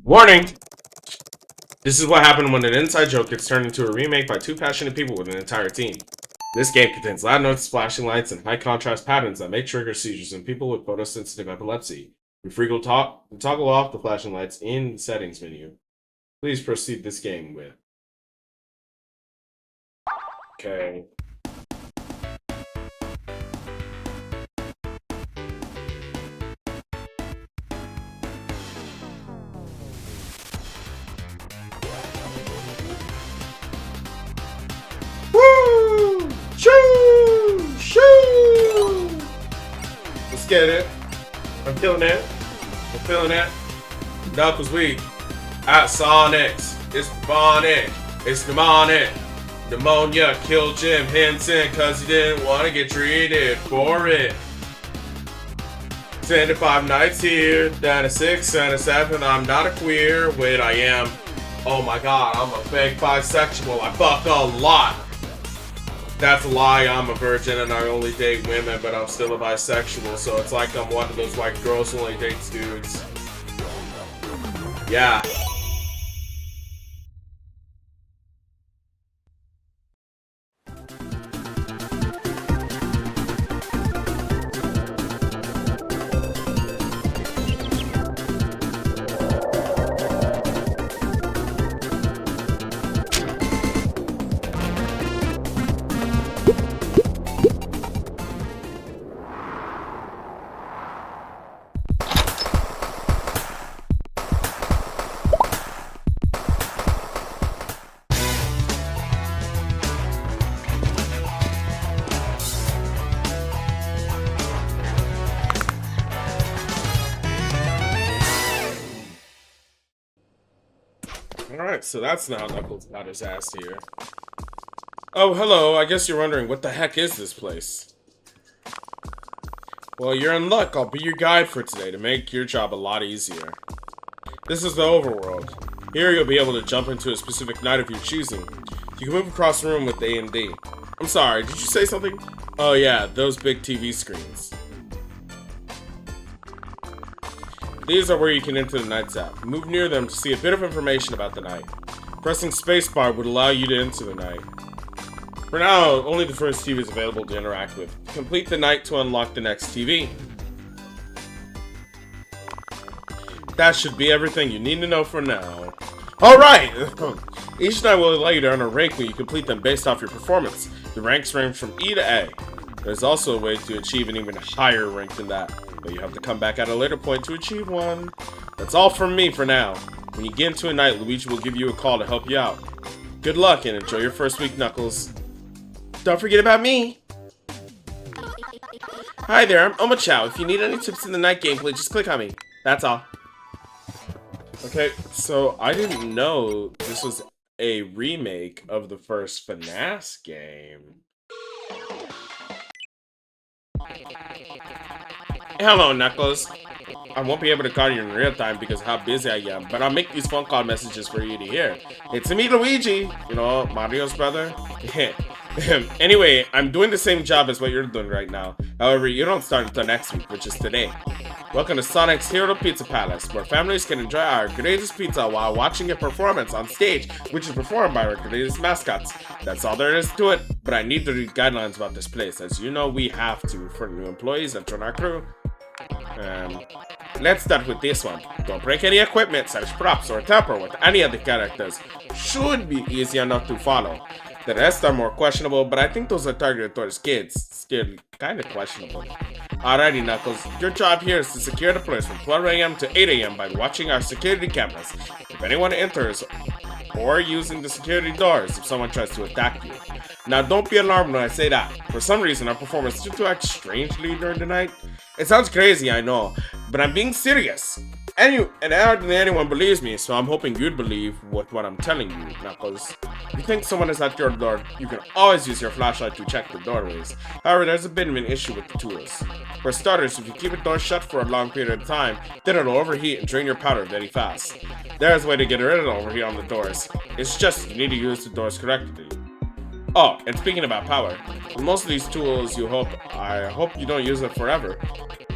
Warning! This is what happened when an inside joke gets turned into a remake by two passionate people with an entire team. This game contains loud notes, flashing lights, and high contrast patterns that may trigger seizures in people with photosensitive epilepsy. We frequently toggle off the flashing lights in the settings menu. Please proceed this game with. Okay. Woo! Shoo! Shoo! Let's get it. I'm feeling it. I'm feeling it. Knuckles weak. At Sonics. It's demonic. It's demonic. Pneumonia killed Jim Henson cause he didn't want to get treated for it. 10 to 5 nights here, down to 6, down to 7. I'm not a queer. Wait, I am. Oh my god, I'm a fake bisexual. I fuck a lot. That's a lie. I'm a virgin and I only date women, but I'm still a bisexual. So it's like I'm one of those white girls who only dates dudes. Yeah. Alright, so that's now Knuckles got his ass here. Oh, hello. I guess you're wondering, what the heck is this place? Well, you're in luck. I'll be your guide for today to make your job a lot easier. This is the overworld. Here you'll be able to jump into a specific night of your choosing. You can move across the room with A and D. I'm sorry, did you say something? Oh yeah, those big TV screens. These are where you can enter the night's app. Move near them to see a bit of information about the night. Pressing spacebar would allow you to enter the night. For now, only the first TV is available to interact with. Complete the night to unlock the next TV. That should be everything you need to know for now. Alright! Each night will allow you to earn a rank when you complete them based off your performance. The ranks range from E to A. There's also a way to achieve an even higher rank than that, but you have to come back at a later point to achieve one. That's all from me for now. When you get into a night, Luigi will give you a call to help you out. Good luck and enjoy your first week, Knuckles. Don't forget about me! Hi there, I'm Omochow. If you need any tips in the night gameplay, just click on me. That's all. Okay, so I didn't know this was a remake of the first FNAF game. Hello, Knuckles. I won't be able to call you in real time because of how busy I am, but I'll make these phone call messages for you to hear. It's me, Luigi. You know, Mario's brother. Anyway, I'm doing the same job as what you're doing right now. However, you don't start until next week, which is today. Welcome to Sonic's Hero Pizza Palace, where families can enjoy our greatest pizza while watching a performance on stage, which is performed by our greatest mascots. That's all there is to it, but I need to read guidelines about this place, as you know we have to for new employees that join our crew. Let's start with this one. Don't break any equipment, such props, or tamper with any of the characters. Should be easy enough to follow. The rest are more questionable, but I think those are targeted towards kids. Still kinda questionable. Alrighty, Knuckles. Your job here is to secure the place from 12 AM to 8 AM by watching our security cameras. If anyone enters, or using the security doors if someone tries to attack you. Now don't be alarmed when I say that. For some reason our performers seem to act strangely during the night. It sounds crazy, I know, but I'm being serious. And hardly anyone believes me, so I'm hoping you'd believe what I'm telling you, Knuckles. If you think someone is at your door, you can always use your flashlight to check the doorways. However, there's a bit of an issue with the tools. For starters, if you keep a door shut for a long period of time, then it'll overheat and drain your powder very fast. There's a way to get rid of the overheat on the doors. It's just you need to use the doors correctly. Oh, and speaking about power, with most of these tools I hope you don't use it forever.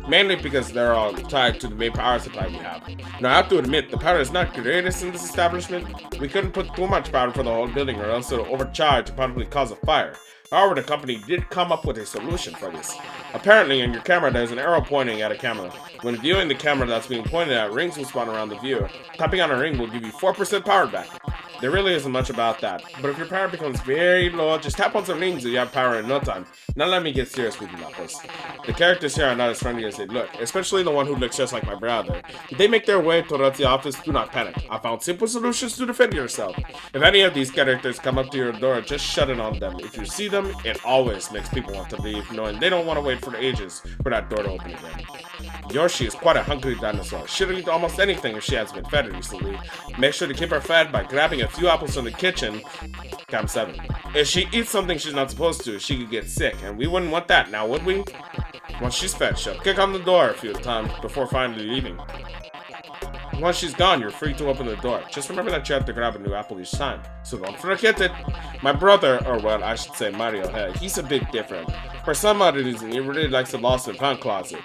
mainly because they're all tied to the main power supply we have. Now, I have to admit, the power is not greatest in this establishment. We couldn't put too much power for the whole building or else it'll overcharge and probably cause a fire. However, the company did come up with a solution for this. Apparently, in your camera, there's an arrow pointing at a camera. When viewing the camera that's being pointed at, rings will spawn around the viewer. Tapping on a ring will give you 4% power back. There really isn't much about that, but if your power becomes very low, just tap on some rings and you have power in no time. Now let me get serious with you, Lapis. The characters here are not as friendly as they look, especially the one who looks just like my brother. If they make their way towards the office, do not panic. I found simple solutions to defend yourself. If any of these characters come up to your door, just shut it on them. If you see them, it always makes people want to leave, knowing they don't want to wait for ages for that door to open again. Yoshi is quite a hungry dinosaur. She'll eat almost anything if she has been fed recently. Make sure to keep her fed by grabbing a few apples from the kitchen. Cam 7. If she eats something she's not supposed to, she could get sick, and we wouldn't want that now, would we? Once she's fed, she'll kick on the door a few times before finally leaving. Once she's gone, you're free to open the door. Just remember that you have to grab a new apple each time, so don't forget it. My brother, or well, I should say Mario, he's a bit different. For some odd reason, he really likes the lost and found closet.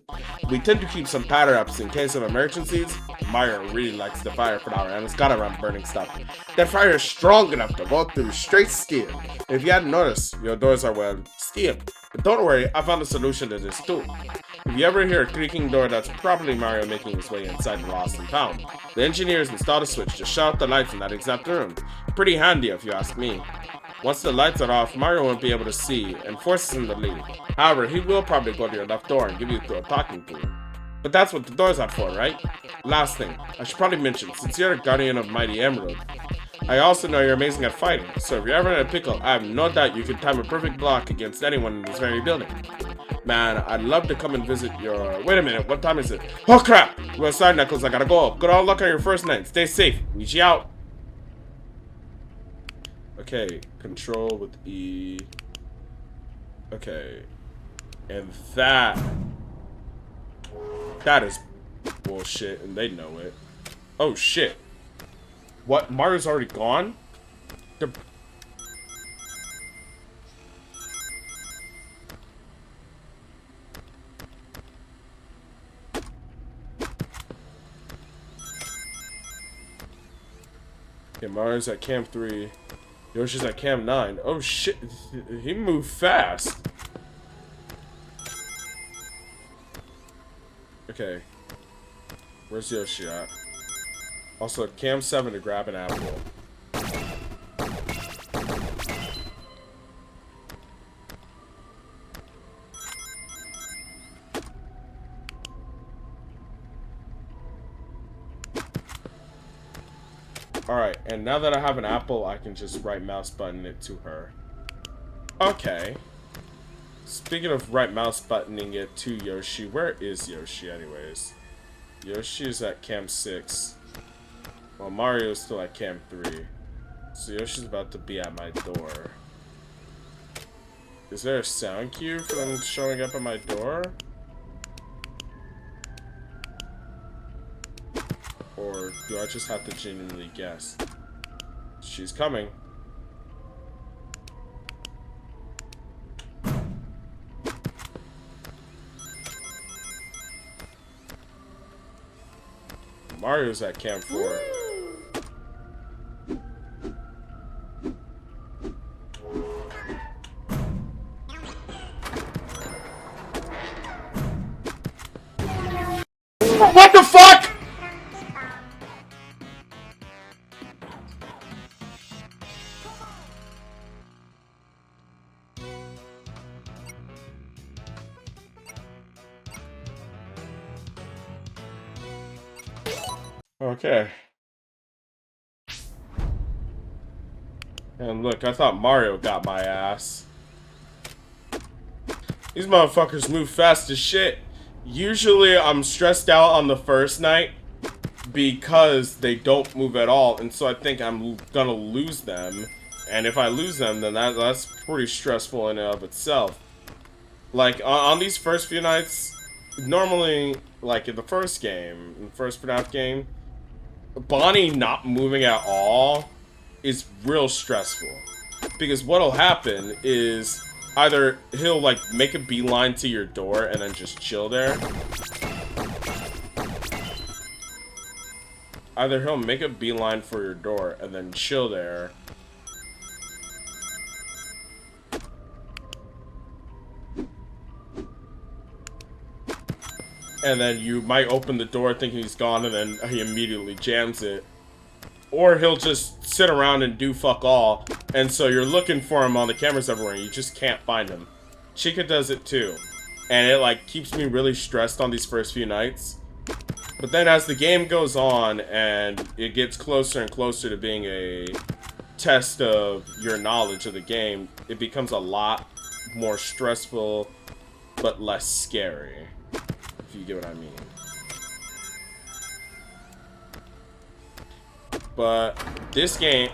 We tend to keep some power-ups in case of emergencies. Mario really likes the fire flower, and it's gotta run burning stuff. That fire is strong enough to go through straight steel. If you hadn't noticed, your doors are, well, steel. But don't worry, I found a solution to this too. If you ever hear a creaking door, that's probably Mario making his way inside the lost and found. The engineers installed a switch to shut out the lights in that exact room. Pretty handy if you ask me. Once the lights are off, Mario won't be able to see and forces him to leave. However, he will probably go to your left door and give you a talking to. But that's what the doors are for, right? Last thing, I should probably mention, since you're a guardian of Mighty Emerald, I also know you're amazing at fighting, so if you're ever in a pickle, I have no doubt you can time a perfect block against anyone in this very building. Man, I'd love to come and visit your... Wait a minute, what time is it? Oh crap! Well, sorry Knuckles, I gotta go. Good all luck on your first night. Stay safe. Weezy out. Okay, control with E. Okay. And that is bullshit, and they know it. Oh shit. What? Mario's already gone? Okay, Mario's at Camp 3. Yoshi's at Camp 9. Oh shit, he moved fast. Okay. Where's Yoshi at? Also at Camp 7 to grab an apple. Alright, and now that I have an apple, I can just right mouse button it to her. Okay. Speaking of right mouse buttoning it to Yoshi, where is Yoshi anyways? Yoshi is at Camp 6. While Mario is still at Camp 3. So Yoshi's about to be at my door. Is there a sound cue for them showing up at my door? Or do I just have to genuinely guess? She's coming. Mario's at Camp 4. What the fuck?! Okay. And look, I thought Mario got my ass. These motherfuckers move fast as shit. Usually I'm stressed out on the first night because they don't move at all, and so I think I'm gonna lose them. And if I lose them, then that's pretty stressful in and of itself. Like, on these first few nights, normally, like in the first game, in the first FNAF game, Bonnie not moving at all is real stressful. Because what'll happen is Either he'll, like, make a beeline to your door and then just chill there. Either he'll make a beeline for your door and then chill there. And then you might open the door thinking he's gone and then he immediately jams it. Or he'll just sit around and do fuck all. And so you're looking for him on the cameras everywhere and you just can't find him. Chica does it too. And it like keeps me really stressed on these first few nights. But then as the game goes on and it gets closer and closer to being a test of your knowledge of the game, it becomes a lot more stressful but less scary. If you get what I mean. But this game...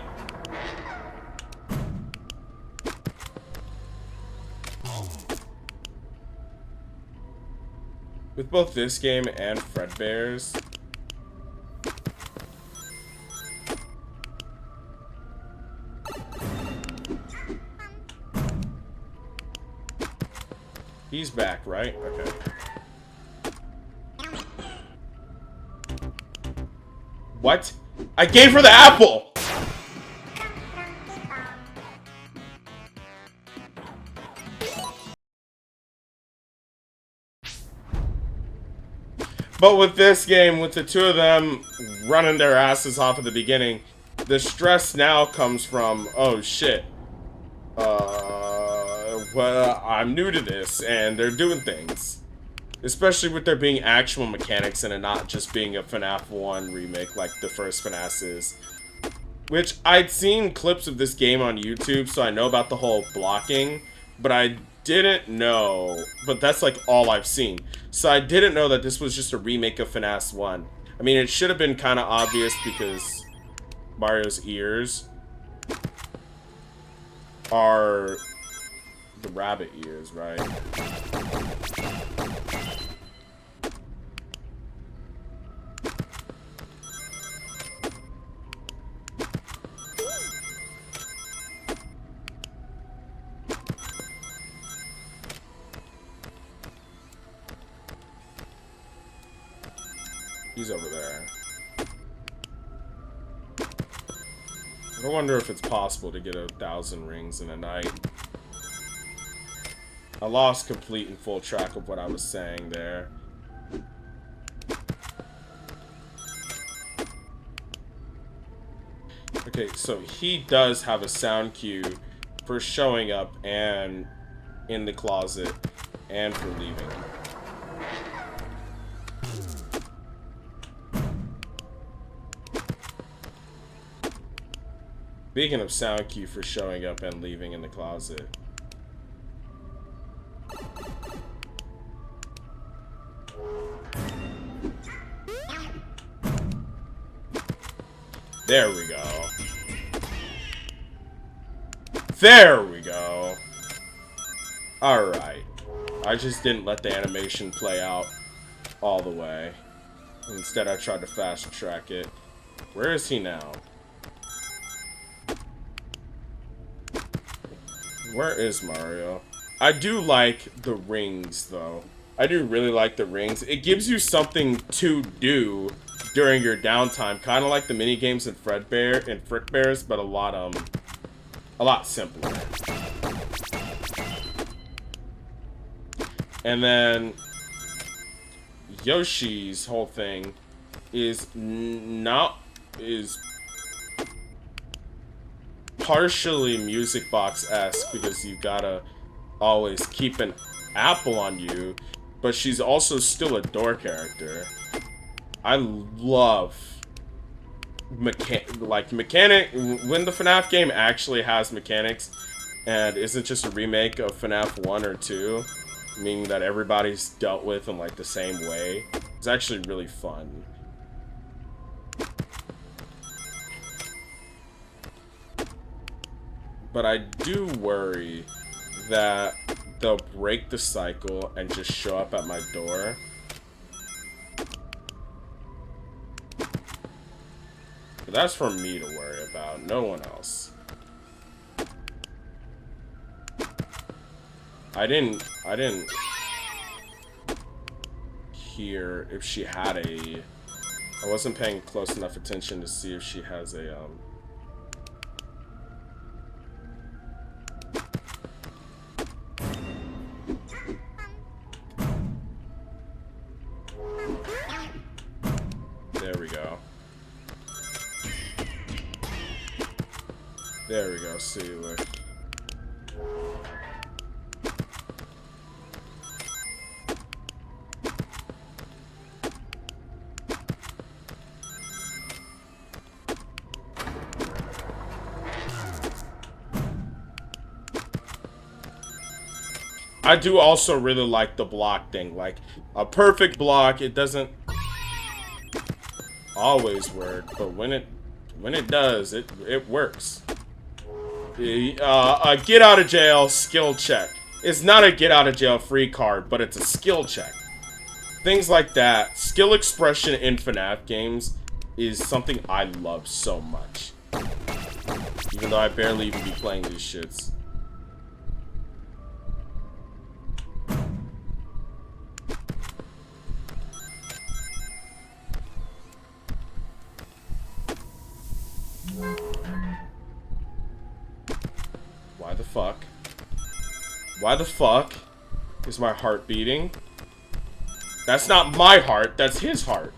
With both this game and Fredbear's, he's back, right? Okay. What? I gave her the apple! But with this game, with the two of them running their asses off at the beginning, the stress now comes from, oh shit. Well, I'm new to this, and they're doing things. Especially with there being actual mechanics and it not just being a FNAF 1 remake like the first FNAF is. Which, I'd seen clips of this game on YouTube, so I know about the whole blocking, but I didn't know, but that's like all I've seen. So I didn't know that this was just a remake of FNAF 1. I mean, it should have been kind of obvious because Mario's ears are the rabbit ears, right? He's over there. I wonder if it's possible to get 1,000 rings in a night. I lost complete and full track of what I was saying there. Okay, so he does have a sound cue for showing up and in the closet and for leaving. Speaking of sound cue for showing up and leaving in the closet. There we go. There we go. Alright. I just didn't let the animation play out all the way. Instead, I tried to fast track it. Where is he now? Where is Mario? I do like the rings, though. I do really like the rings. It gives you something to do during your downtime, kind of like the mini games in Fredbear and Frickbears, but a lot simpler. And then Yoshi's whole thing is partially music box-esque because you gotta always keep an apple on you, but she's also still a door character. I love mechanic when the FNAF game actually has mechanics and isn't just a remake of FNAF 1 or 2, meaning that everybody's dealt with in like the same way. It's actually really fun. But I do worry that they'll break the cycle and just show up at my door. But that's for me to worry about, no one else. I didn't hear if she had a... I wasn't paying close enough attention to see if she has a, There we go. There we go, see, look. I do also really like the block thing. Like, a perfect block, it doesn't always work, but when it does, it works. A get out of jail skill check. It's not a get out of jail free card, but it's a skill check. Things like that. Skill expression in FNAF games is something I love so much. Even though I barely even be playing these shits. Why the fuck? Why the fuck is my heart beating? That's not my heart, that's his heart.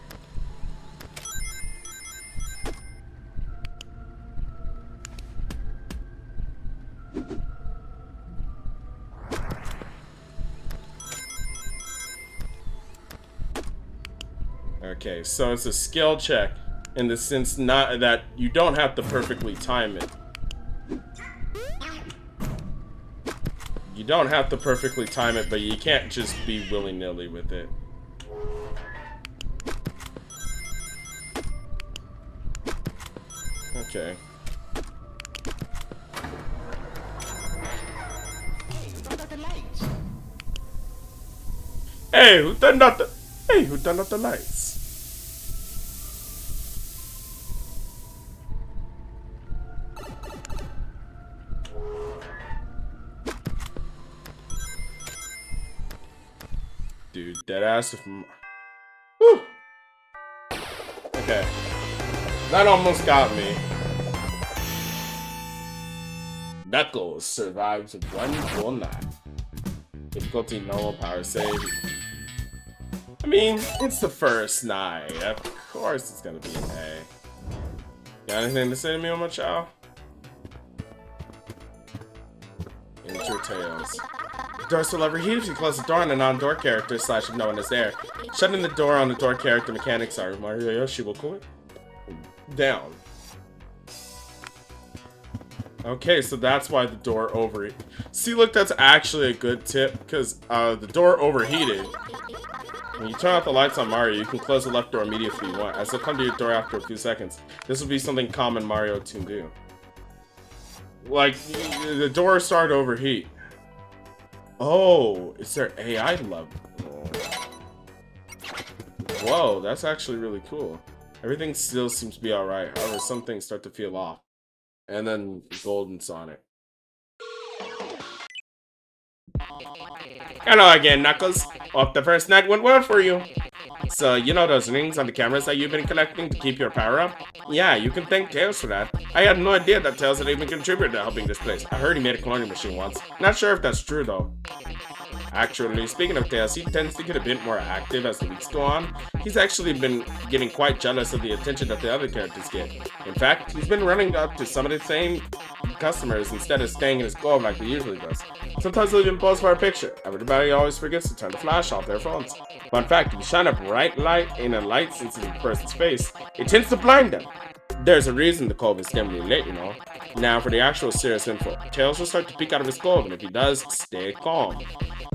Okay, so it's a skill check in the sense not that you don't have to perfectly time it. You don't have to perfectly time it, but you can't just be willy-nilly with it. Okay. Hey, who turned out the... Hey, who turned out the lights? Dude, deadass if... Whew. Okay. That almost got me. Knuckles survives one full night. Difficulty normal, power save. I mean, it's the first night. Of course it's gonna be an A. Got anything to say to me on my child? Enter Tails. The door still overheated if you close the door on a non-door character / if no one is there. Shutting the door on the door character mechanics are Mario Yoshi will cool it down. Okay, so that's why the door overheated. See, look, that's actually a good tip, because the door overheated. When you turn out the lights on Mario, you can close the left door immediately if you want, as they'll come to your door after a few seconds. This will be something common Mario to do. Like, the door started to overheat. Oh, is there AI level? Whoa, that's actually really cool. Everything still seems to be alright, however some things start to feel off. And then Golden Sonic. Hello again, Knuckles. Hope the first night went well for you. So, you know those rings on the cameras that you've been collecting to keep your power up? Yeah, you can thank Tails for that. I had no idea that Tails had even contributed to helping this place. I heard he made a cloning machine once. Not sure if that's true though. Actually, speaking of Tails, he tends to get a bit more active as the weeks go on. He's actually been getting quite jealous of the attention that the other characters get. In fact, he's been running up to some of the same customers instead of staying in his glove like he usually does. Sometimes he'll even pose for a picture. Everybody always forgets to turn the flash off their phones. Fun fact, if you shine a bright light in a light-sensitive person's face, it tends to blind them. There's a reason the cove is dimly lit, you know. Now for the actual serious info. Tails will start to peek out of his cove, and if he does, stay calm.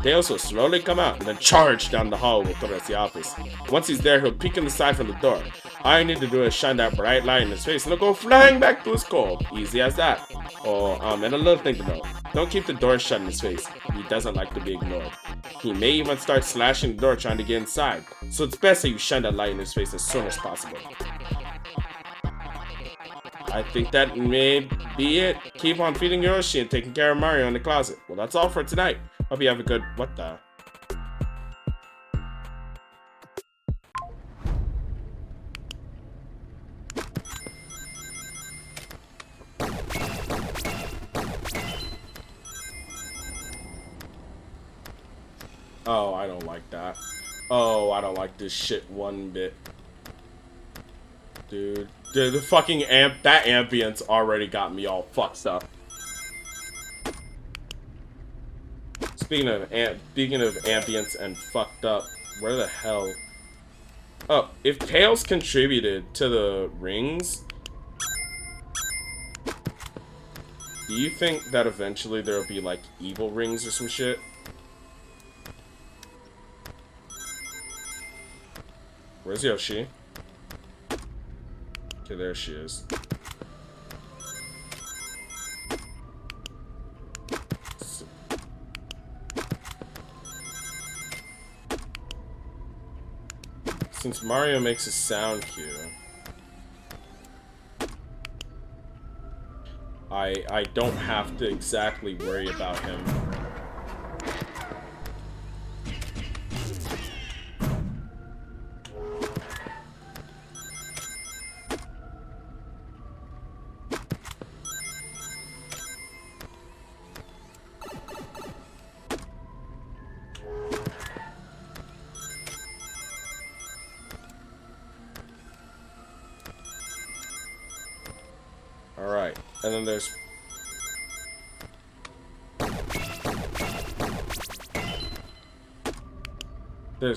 Tails will slowly come out and then charge down the hall with the rest of the office. Once he's there, he'll peek in the side from the door. All you need to do is shine that bright light in his face and he'll go flying back to his cove. Easy as that. Oh, and a little thing to know. Don't keep the door shut in his face. He doesn't like to be ignored. He may even start slashing the door trying to get inside. So it's best that you shine that light in his face as soon as possible. I think that may be it. Keep on feeding Yoshi and taking care of Mario in the closet. Well, that's all for tonight. Hope you have a good... What the? Oh, I don't like that. Oh, I don't like this shit one bit. Dude, the fucking that ambience already got me all fucked up. Speaking of ambience and fucked up, where the hell? Oh, if Tails contributed to the rings, do you think that eventually there'll be like evil rings or some shit? Where's Yoshi? Okay, there she is. Since Mario makes a sound cue, I don't have to exactly worry about him. Alright, and then there's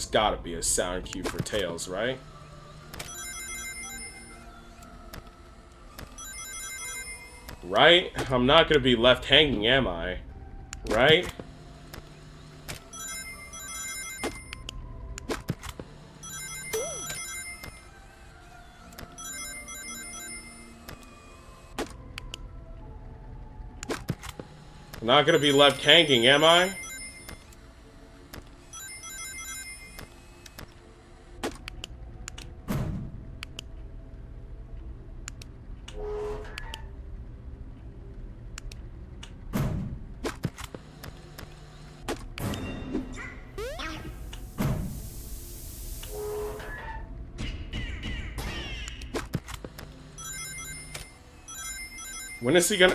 gotta be a sound cue for Tails, right? Right? I'm not gonna be left hanging, am I? Right? I'm not gonna be left hanging, am I?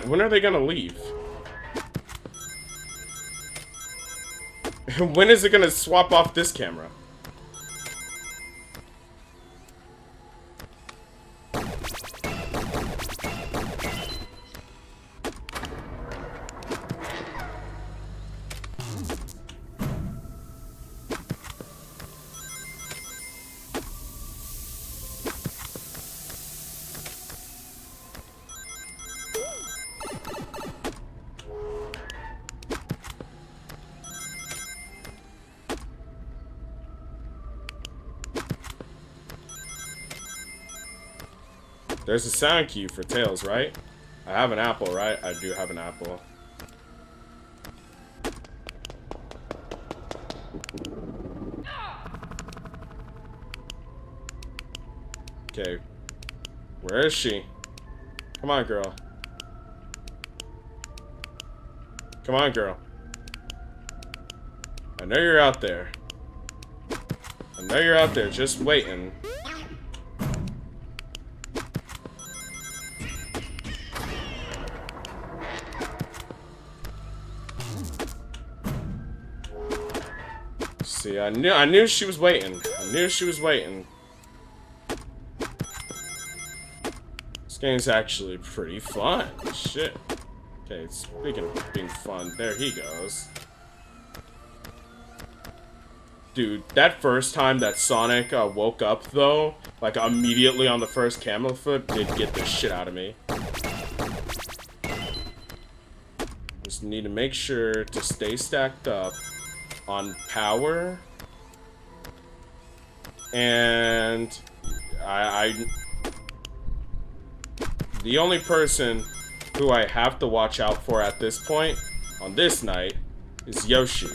When are they gonna leave? When is it gonna swap off this camera? There's a sound cue for Tails, right? I have an apple, right? I do have an apple. Okay. Where is she? Come on, girl. Come on, girl. I know you're out there. I know you're out there just waiting. See, I knew she was waiting. I knew she was waiting. This game's actually pretty fun. Shit. Okay, speaking of being fun, there he goes. Dude, that first time that Sonic woke up, though, like immediately on the first camera flip, did get the shit out of me. Just need to make sure to stay stacked up on power, and the only person who I have to watch out for at this point on this night is Yoshi.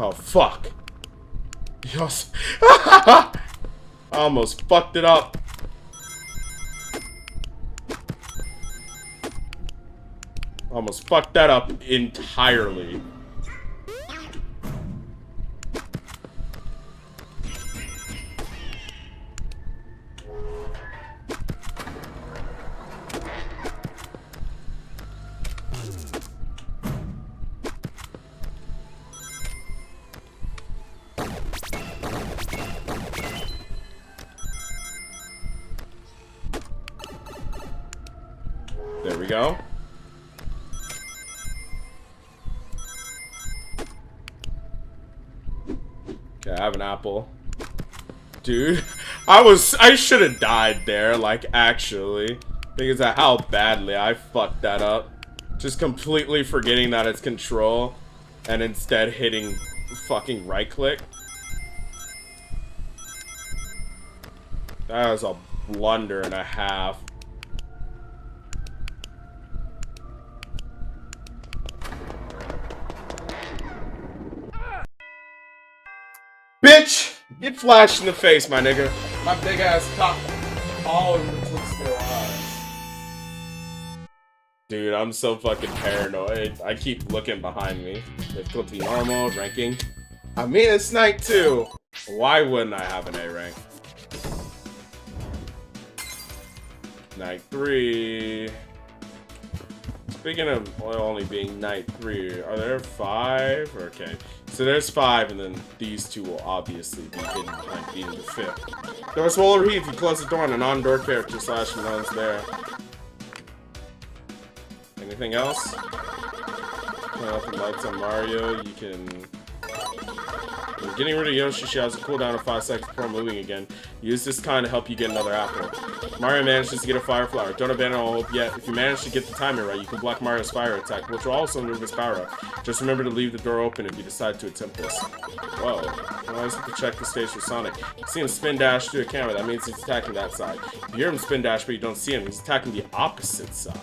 Oh fuck. Yes. I almost fucked it up. Almost fucked that up entirely. There we go. Okay, I have an apple. Dude, I should have died there, like, actually. Because of how badly I fucked that up. Just completely forgetting that it's control, and instead hitting fucking right click. That was a blunder and a half. Bitch! Get flashed in the face, my nigga. My big ass cock all over the Twister eyes. Dude, I'm so fucking paranoid. I keep looking behind me. Difficulty normal, ranking. I mean, it's night 2. Why wouldn't I have an A rank? Night 3. Speaking of only being night 3, are there 5? Okay. So there's 5, and then these 2 will obviously be hidden behind being the 5th. Doors will overheat if you close the door and a non-door character slash one's there. Anything else? Turn off the lights on Mario. You can... When getting rid of Yoshi, she has a cooldown of 5 seconds before moving again. Use this kind to help you get another apple. Mario manages to get a fire flower. Don't abandon all hope yet. If you manage to get the timing right, you can block Mario's fire attack, which will also remove his power up. Just remember to leave the door open if you decide to attempt this. Whoa. I always have to check the stage for Sonic. You see him spin dash through a camera, that means he's attacking that side. If you hear him spin dash but you don't see him, he's attacking the opposite side.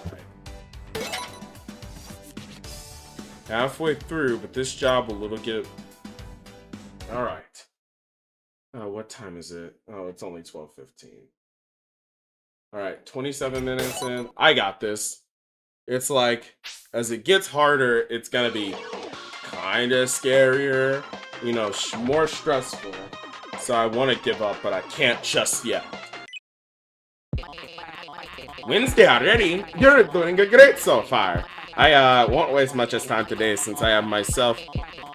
Halfway through, but this job will get... Alright. What time is it? Oh, it's only 12:15. Alright, 27 minutes in. I got this. It's like, as it gets harder, it's gonna be kinda scarier. You know, more stressful. So I want to give up, but I can't just yet. Wednesday already? You're doing great so far. I won't waste much as time today since I myself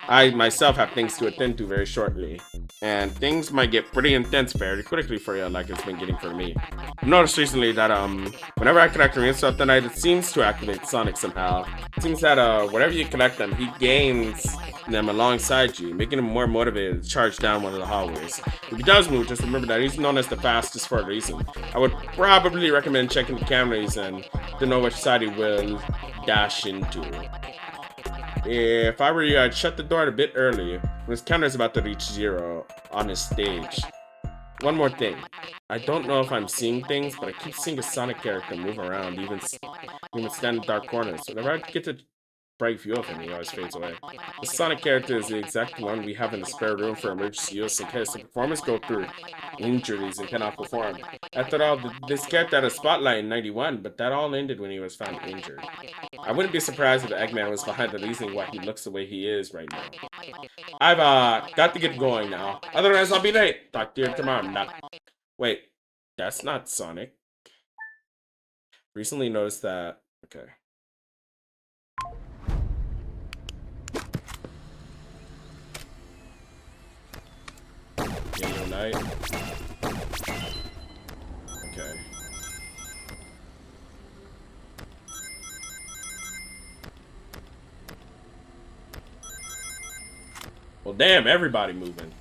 have things to attend to very shortly. And things might get pretty intense very quickly for you, like it's been getting for me. I've noticed recently that whenever I connect to stuff tonight, it seems to activate Sonic somehow. It seems that whenever you connect them, he gains them alongside you, making him more motivated to charge down one of the hallways. If he does move, just remember that he's known as the fastest for a reason. I would probably recommend checking the cameras and to know which side he will dash into. If I were you, I'd shut the door a bit early when his counter is about to reach 0 on his stage. One more thing. I don't know if I'm seeing things, but I keep seeing a Sonic character move around, even stand in dark corners. Whenever I get to bright view of him, he always fades away. The Sonic character is the exact one we have in the spare room for emergency use in case the performers go through injuries and cannot perform. After all, this character had a spotlight in 91, but that all ended when he was found injured. I wouldn't be surprised if Eggman was behind the reason why he looks the way he is right now. I've got to get going now. Otherwise, I'll be late. Talk to you tomorrow. Wait, that's not Sonic. Recently noticed that. Okay. Game of night. Okay. Well, damn, everybody moving.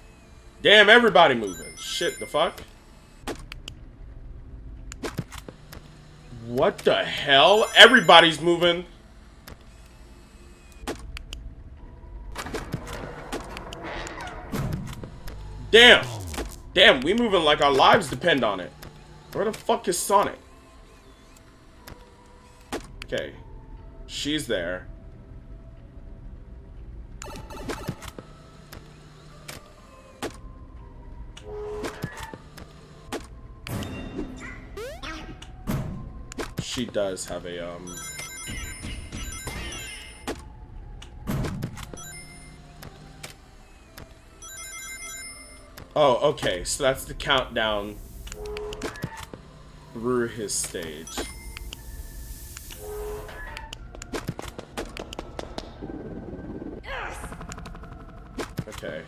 Damn, everybody moving. Shit, the fuck? What the hell? Everybody's moving. Damn. Damn, we moving like our lives depend on it. Where the fuck is Sonic? Okay. She's there. She does have a, Oh, okay. So that's the countdown through his stage. Okay.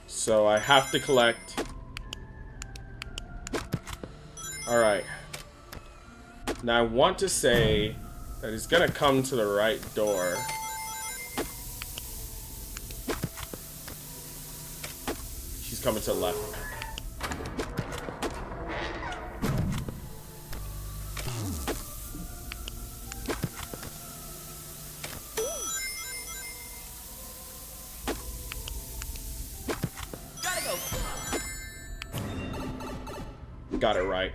So I have to collect. Alright. Now I want to say that he's gonna come to the right door. He's coming to the left. Got it right.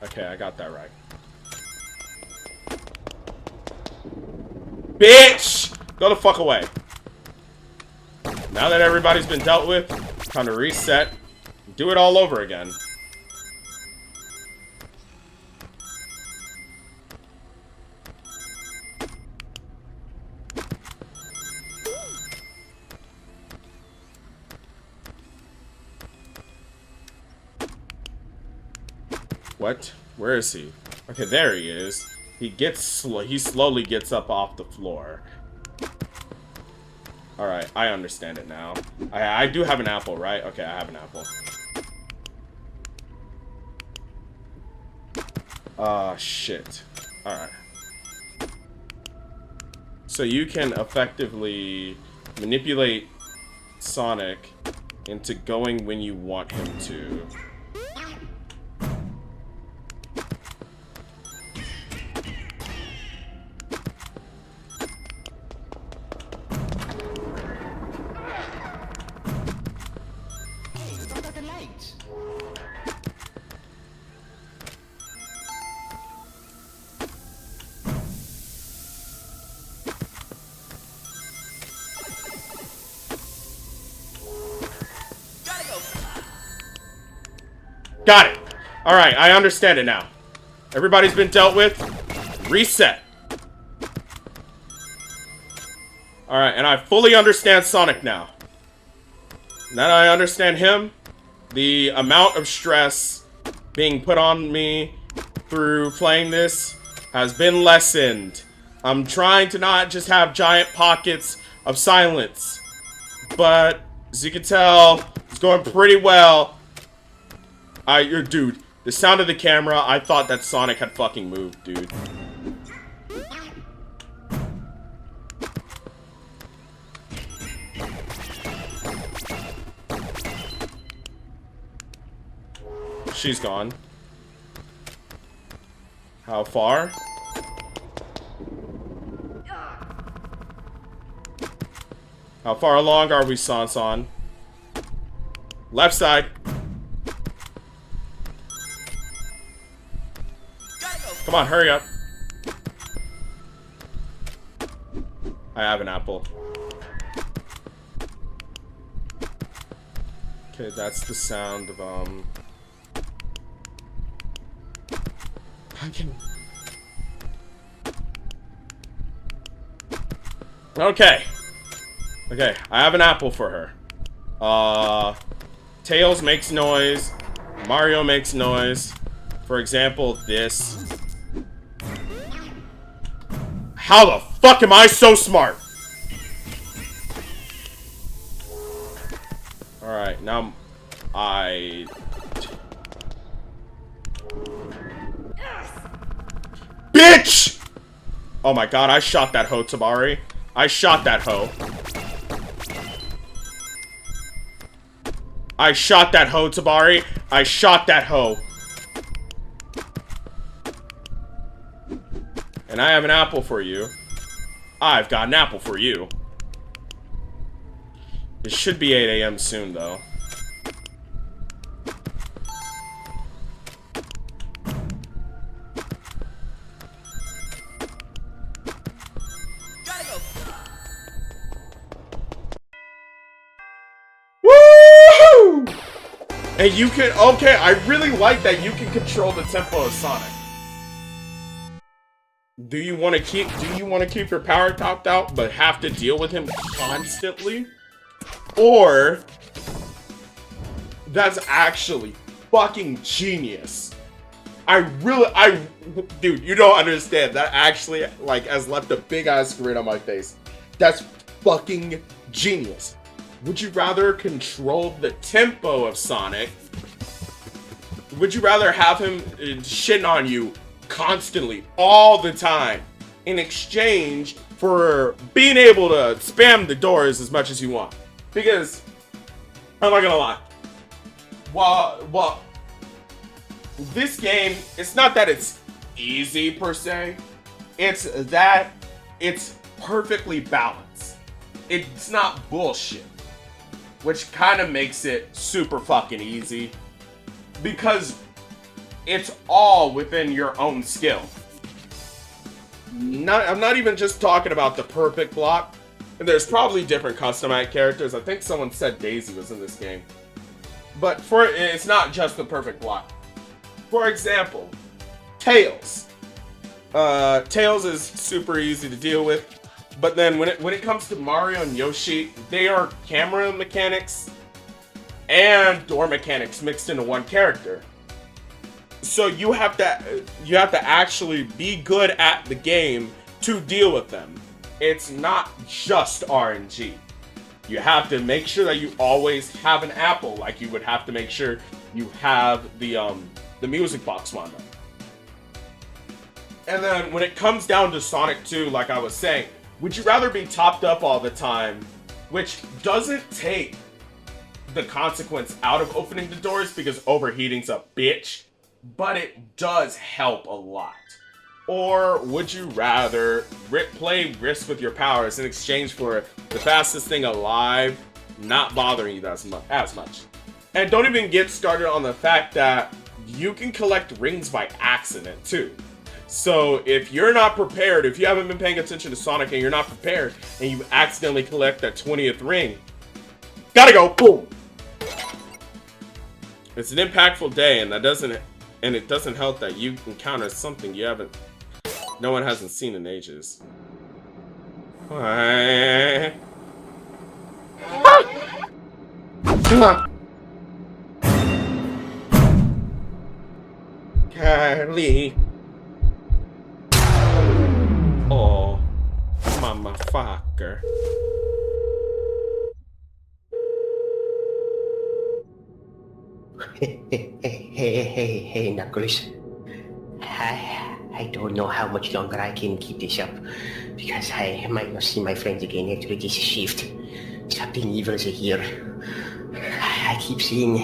Okay, I got that right. Bitch! Go the fuck away. Now that everybody's been dealt with, time to reset. Do it all over again. What? Where is he? Okay, there he is. He slowly gets up off the floor. Alright, I understand it now. I do have an apple, right? Okay, I have an apple. Shit. Alright. So you can effectively manipulate Sonic into going when you want him to. Got it. Alright, I understand it now. Everybody's been dealt with. Reset. Alright, and I fully understand Sonic now. Now that I understand him, the amount of stress being put on me through playing this has been lessened. I'm trying to not just have giant pockets of silence. But, as you can tell, it's going pretty well. Dude, the sound of the camera, I thought that Sonic had fucking moved, dude. She's gone. How far? How far along are we, Sansan? Left side. Come on, hurry up. I have an apple. Okay, that's the sound of, I can... Okay. Okay, I have an apple for her. Tails makes noise. Mario makes noise. For example, this. How the fuck am I so smart? Alright, now Bitch! Oh my god, I shot that hoe, Tabari. I shot that hoe. I shot that hoe, Tabari. I shot that hoe. And I have an apple for you. I've got an apple for you. It should be 8 a.m. soon, though. Woo! And you can, okay, I really like that you can control the tempo of Sonic. Do you want to keep your power topped out but have to deal with him constantly? Or that's actually fucking genius. Dude, you don't understand. That actually, like, has left a big ass grin on my face. That's fucking genius. Would you rather control the tempo of Sonic? Would you rather have him shitting on you constantly, all the time, in exchange for being able to spam the doors as much as you want? Because, I'm not gonna lie, while this game, it's not that it's easy per se, it's that it's perfectly balanced. It's not bullshit, which kind of makes it super fucking easy because it's all within your own skill. I'm not even just talking about the perfect block. And there's probably different customized characters. I think someone said Daisy was in this game. But it's not just the perfect block. For example, Tails. Tails is super easy to deal with. But then when it comes to Mario and Yoshi, they are camera mechanics and door mechanics mixed into one character. So you have to actually be good at the game to deal with them. It's not just RNG. You have to make sure that you always have an apple, like you would have to make sure you have the music box wound up. And then when it comes down to Sonic 2, like I was saying, would you rather be topped up all the time, which doesn't take the consequence out of opening the doors because overheating's a bitch, but it does help a lot? Or would you rather play Risk with your powers in exchange for the fastest thing alive not bothering you as much? And don't even get started on the fact that you can collect rings by accident too. So if you're not prepared, if you haven't been paying attention to Sonic and you're not prepared and you accidentally collect that 20th ring, gotta go, boom. It's an impactful day, and it doesn't help that you encounter something no one hasn't seen in ages. Carly. Oh, mama fucker. Hey, Knuckles. I don't know how much longer I can keep this up, because I might not see my friends again after this shift. Something evil is here. I keep seeing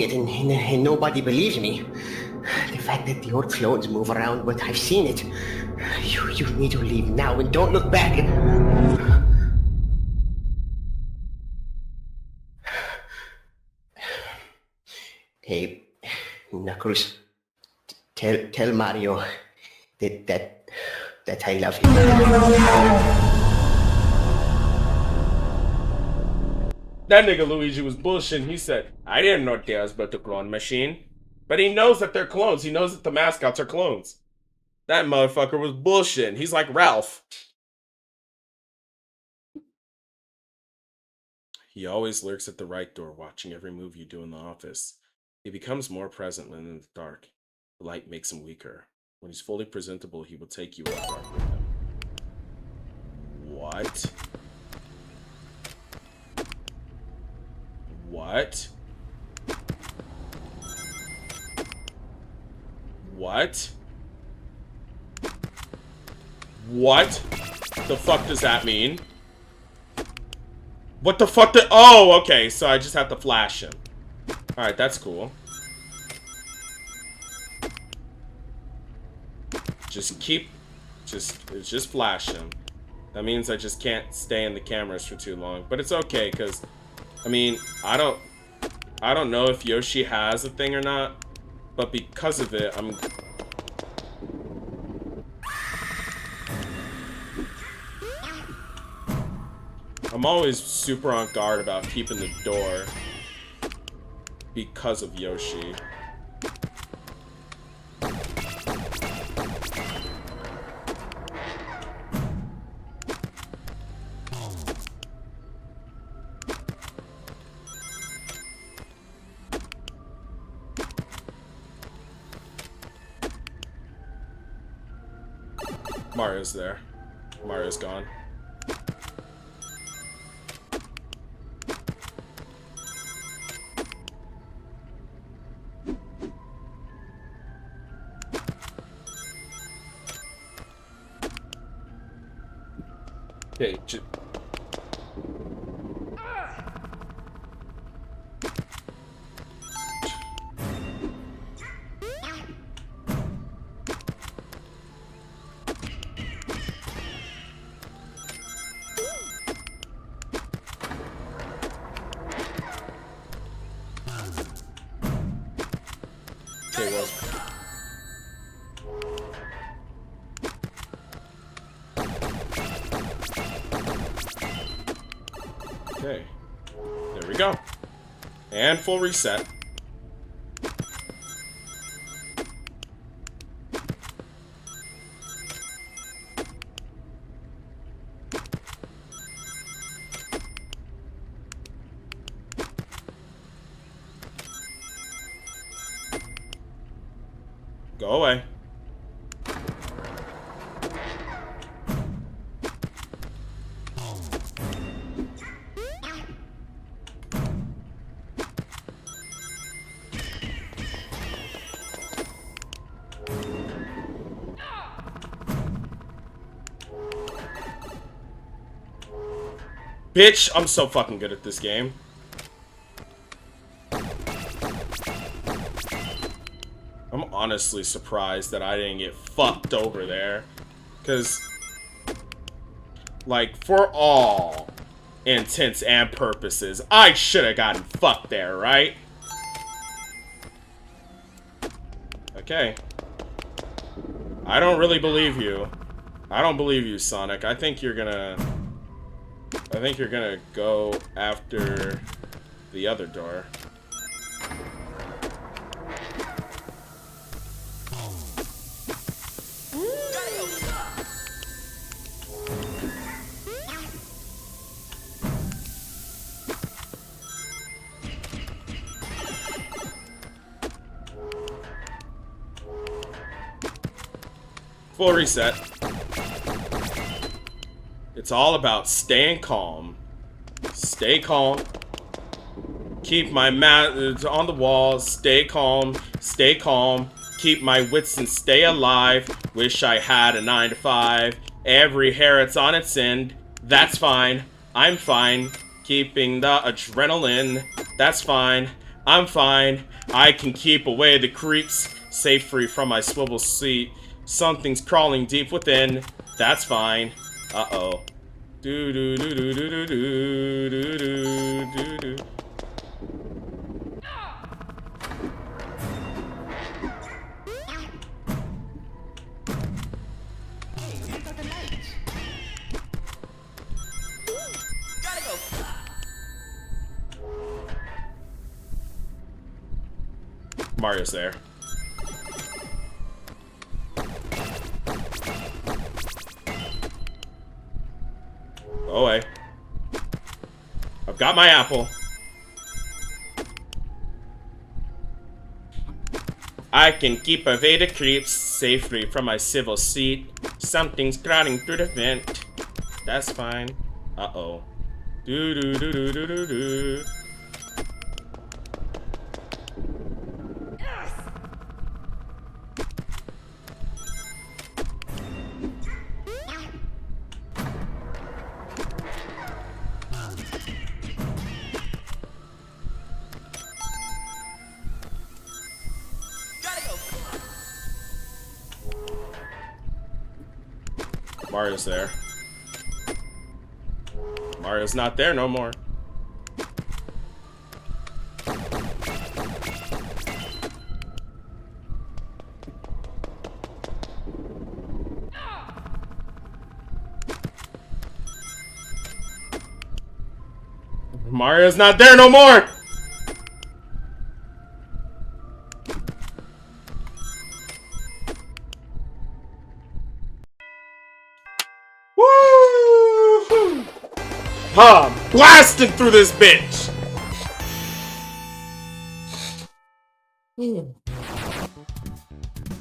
it, and nobody believes me. The fact that the old clones move around, but I've seen it. You need to leave now and don't look back. Hey, Knuckles, tell Mario that I love him. That nigga Luigi was bullshitting. He said, I didn't know there was but a clone machine. But he knows that they're clones. He knows that the mascots are clones. That motherfucker was bullshitting. He's like Ralph. He always lurks at the right door, watching every move you do in the office. He becomes more present when in the dark. The light makes him weaker. When he's fully presentable, he will take you in the dark with him. What? What? What? What the fuck does that mean? What the fuck did— oh, okay, so I just have to flash him. Alright, that's cool. Just flash him. That means I just can't stay in the cameras for too long. But it's okay, because, I mean, I don't know if Yoshi has a thing or not. But because of it, I'm always super on guard about keeping the door because of Yoshi. Mario's there. Mario's gone. Okay, okay, there we go. And full reset. Go away. Bitch, I'm so fucking good at this game. I'm honestly surprised that I didn't get fucked over there. Because, like, for all intents and purposes, I should have gotten fucked there, right? Okay. I don't really believe you. I don't believe you, Sonic. I think you're gonna go after the other door. Full reset. It's all about staying calm. Stay calm. Keep my mat on the wall. Stay calm. Stay calm. Keep my wits and stay alive. Wish I had a 9 to 5. Every hair it's on its end. That's fine. I'm fine. Keeping the adrenaline. That's fine. I'm fine. I can keep away the creeps. Safe free from my swivel seat. Something's crawling deep within. That's fine. Uh-oh. Do do do do do do do do do do. Mario's there. Go away. I've got my apple. I can keep away the creeps safely from my civil seat. Something's crawling through the vent. That's fine. Uh-oh. Do do do do do do do. Mario's there. Mario's not there no more. Mario's not there no more! Huh, blasting through this bitch!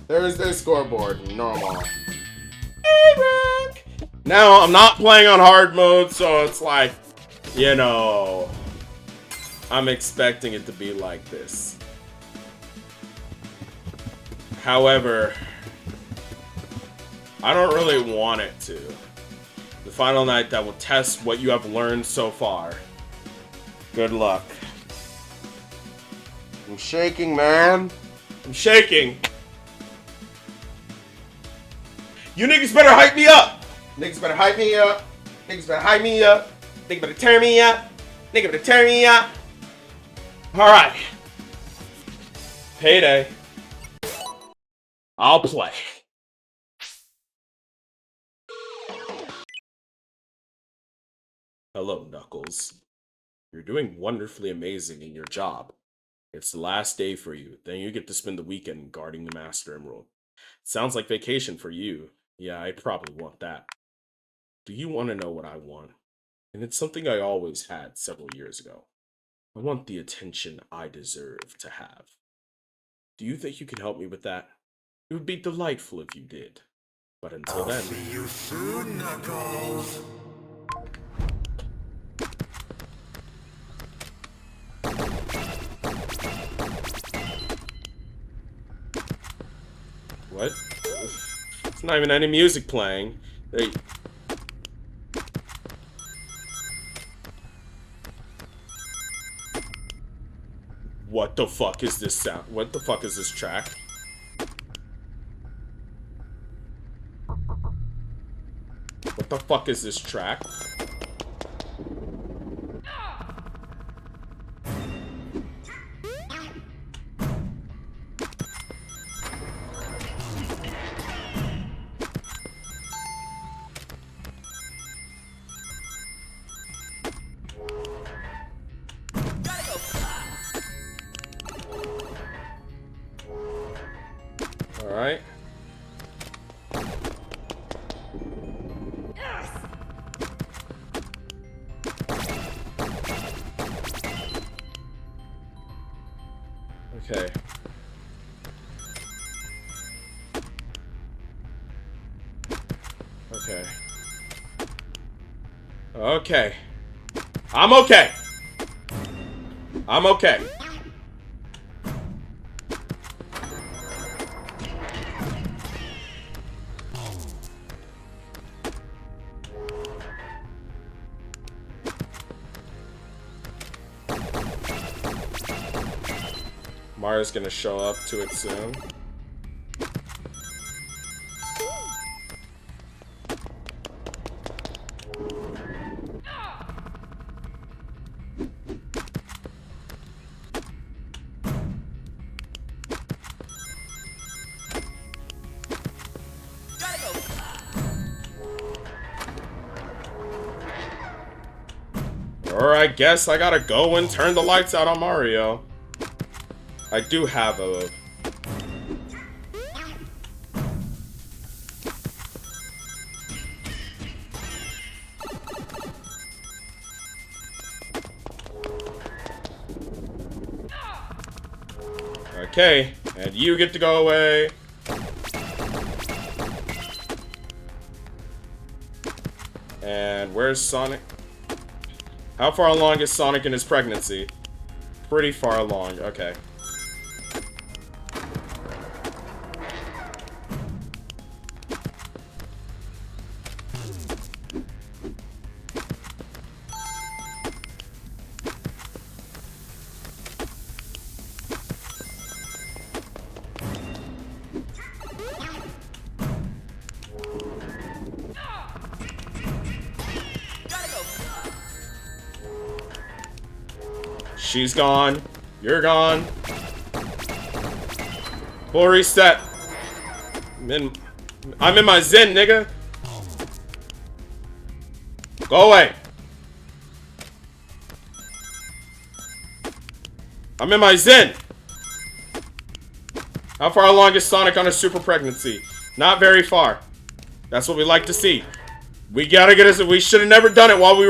There's their scoreboard. Normal. Now, I'm not playing on hard mode, so it's like, you know, I'm expecting it to be like this. However, I don't really want it to. The final night that will test what you have learned so far. Good luck. I'm shaking, man. I'm shaking. You niggas better hype me up. Niggas better hype me up. Niggas better hype me up. Niggas better turn me up. Niggas better turn me up. Alright. Payday. I'll play. Hello, Knuckles. You're doing wonderfully amazing in your job. It's the last day for you. Then you get to spend the weekend guarding the Master Emerald. Sounds like vacation for you. Yeah, I'd probably want that. Do you want to know what I want? And it's something I always had several years ago. I want the attention I deserve to have. Do you think you can help me with that? It would be delightful if you did. But until then... See you soon, Knuckles. What? It's not even any music playing. They... What the fuck is this sound? What the fuck is this track? What the fuck is this track? Alright. Okay. Okay. Okay. I'm okay. I'm okay. Mario's gonna show up to it soon. Or I guess I gotta go and turn the lights out on Mario. I do have a... Okay, and you get to go away. And where's Sonic? How far along is Sonic in his pregnancy? Pretty far along, okay. She's gone. You're gone. Full reset. I'm in my zen, nigga. Go away. I'm in my zen. How far along is Sonic on a super pregnancy? Not very far. That's what we like to see. We gotta get us. We should have never done it while we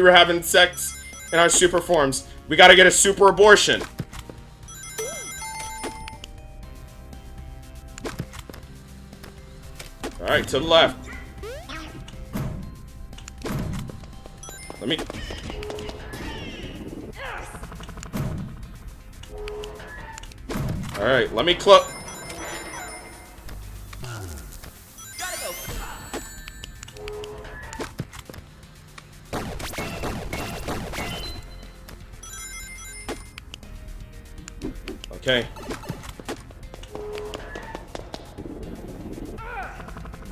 were having sex in our super forms. We gotta get a super abortion. All right, to the left. Let me. All right, let me close. Okay.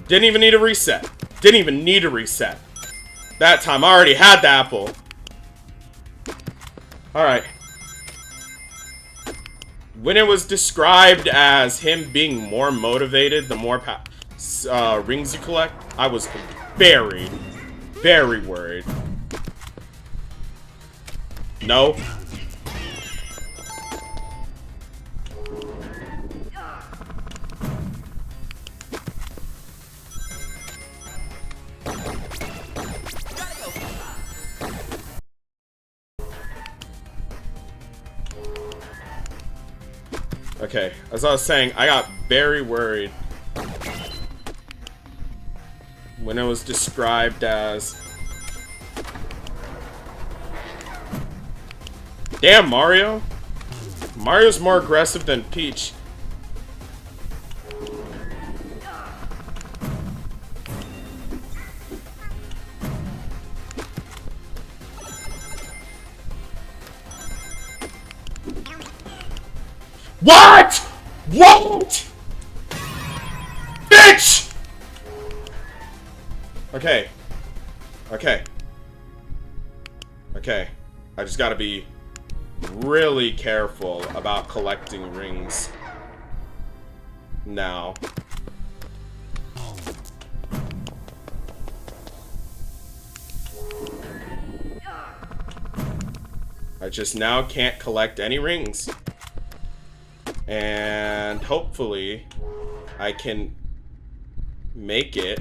Didn't even need a reset. Didn't even need a reset. That time, I already had the apple. Alright. When it was described as him being more motivated, the more rings you collect, I was very, very worried. No. Okay, as I was saying, I got very worried when it was described as... Damn, Mario! Mario's more aggressive than Peach. What?! What?! Bitch!! Okay. Okay. Okay. I just gotta be really careful about collecting rings now. I just now can't collect any rings. And hopefully I can make it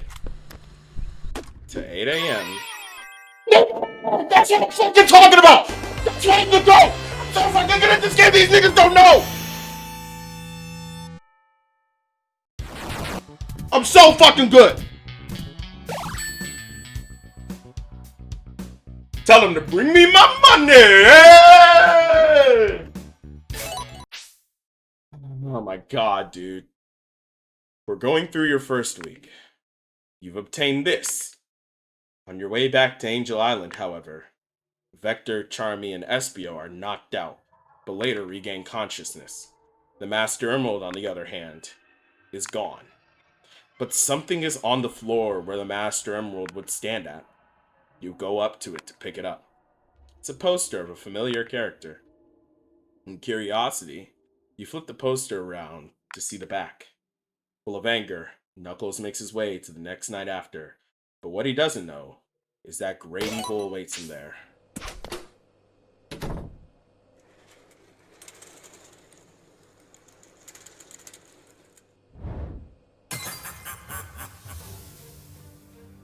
to 8 a.m. That's what I'm fucking talking about! That's what I'm go! I'm so fucking good at this game, these niggas don't know! I'm so fucking good! Tell them to bring me my money! Oh my god, dude. We're going through your first week. You've obtained this. On your way back to Angel Island, however, Vector, Charmy, and Espio are knocked out, but later regain consciousness. The Master Emerald, on the other hand, is gone. But something is on the floor where the Master Emerald would stand at. You go up to it to pick it up. It's a poster of a familiar character. In curiosity, you flip the poster around to see the back. Full of anger, Knuckles makes his way to the next night after, but what he doesn't know is that great evil awaits him there.